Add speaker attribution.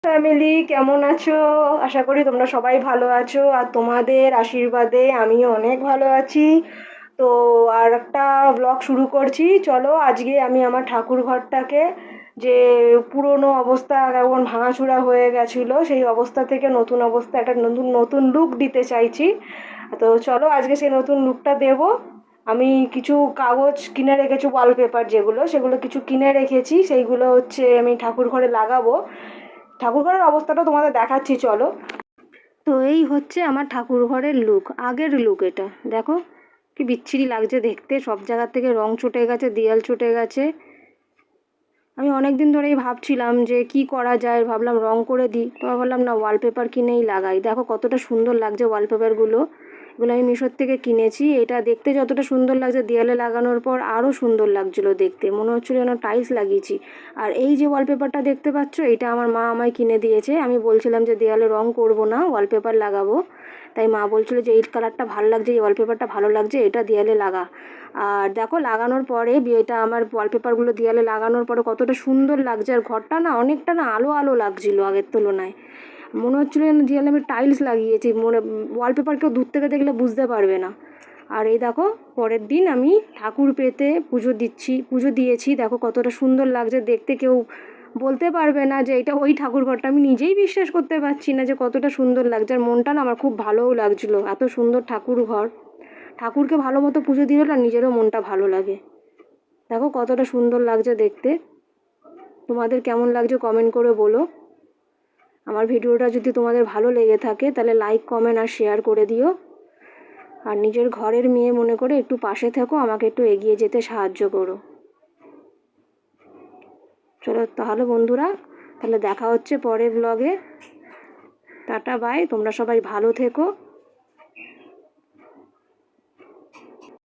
Speaker 1: Family কেমন আছো? আশা করি তোমরা সবাই ভালো আছো, আর তোমাদের আশীর্বাদে আমিও অনেক ভালো আছি। তো আর একটা ব্লগ শুরু করছি। চলো, আজকে আমি আমার ঠাকুর ঘরটাকে, যে পুরনো অবস্থা কেমন ভাঙাচোরা হয়ে গেছিলো, সেই অবস্থা থেকে নতুন অবস্থা, একটা নতুন নতুন লুক দিতে চাইছি। তো চলো, আজকে সেই নতুন লুকটা দেব। আমি কিছু কাগজ কিনে রেখেছি, ওয়ালপেপার যেগুলো, সেগুলো কিছু কিনে রেখেছি, সেইগুলো হচ্ছে আমি ঠাকুর ঘরে লাগাবো। ঠাকুরঘরের অবস্থাটা তোমাদের দেখাচ্ছি, চলো। তো এই হচ্ছে আমার ঠাকুর ঘরের লুক, আগের লুক এটা। দেখো কি বিচ্ছিরি লাগছে দেখতে, সব জায়গা থেকে রং চটে গেছে, দেয়াল চটে গেছে। আমি অনেক দিন ধরেই ভাবছিলাম যে কি করা যায়, ভাবলাম রং করে দিই, তো ভাবলাম না, ওয়ালপেপার কিনেই লাগাই। দেখো কতটা সুন্দর লাগছে ওয়ালপেপারগুলো। এগুলো আমি মিশোর থেকে কিনেছি। এটা দেখতে যতটা সুন্দর লাগছে, দেয়ালে লাগানোর পর আরও সুন্দর লাগছিলো দেখতে, মনে হচ্ছিলো যেন টাইলস লাগিয়েছি। আর এই যে ওয়ালপেপারটা দেখতে পাচ্ছ, এটা আমার মা আমায় কিনে দিয়েছে। আমি বলছিলাম যে দেয়ালে রং করব না, ওয়ালপেপার লাগাবো। তাই মা বলছিলো যে এই কালারটা ভালো লাগছে, এই ওয়ালপেপারটা ভালো লাগছে, এটা দেয়ালে লাগা। আর দেখো লাগানোর পরে, এটা আমার ওয়ালপেপারগুলো দেয়ালে লাগানোর পরে কতটা সুন্দর লাগছে। আর ঘরটা না অনেকটা না আলো আলো লাগছিলো আগের তুলনায়। মনে হচ্ছিলো যেন দেয়ালে আমি টাইলস লাগিয়েছি, ওয়ালপেপার কেউ দূর থেকে দেখলে বুঝতে পারবে না। আর এই দেখো, পরের দিন আমি ঠাকুর পেতে পুজো দিয়েছি। দেখো কতটা সুন্দর লাগছে দেখতে, কেউ বলতে পারবে না যে এটা ওই ঠাকুর ঘরটা। আমি নিজেই বিশ্বাস করতে পারছি না যে কতটা সুন্দর লাগছে। আর মনটা না আমার খুব ভালোও লাগছিলো, এত সুন্দর ঠাকুর ঘর। ঠাকুরকে ভালো মতো পুজো দিলে না নিজেরও মনটা ভালো লাগে। দেখো কতটা সুন্দর লাগছে দেখতে। তোমাদের কেমন লাগছে কমেন্ট করে বলো। আমার ভিডিওটা যদি তোমাদের ভালো লেগে থাকে তাহলে লাইক, কমেন্ট আর শেয়ার করে দিও। আর নিজের ঘরের মেয়ে মনে করে একটু পাশে থেকো, আমাকে একটু এগিয়ে যেতে সাহায্য করো। চলো তাহলে বন্ধুরা, তাহলে দেখা হচ্ছে পরের ব্লগে। টাটা বাই, তোমরা সবাই ভালো থেকো।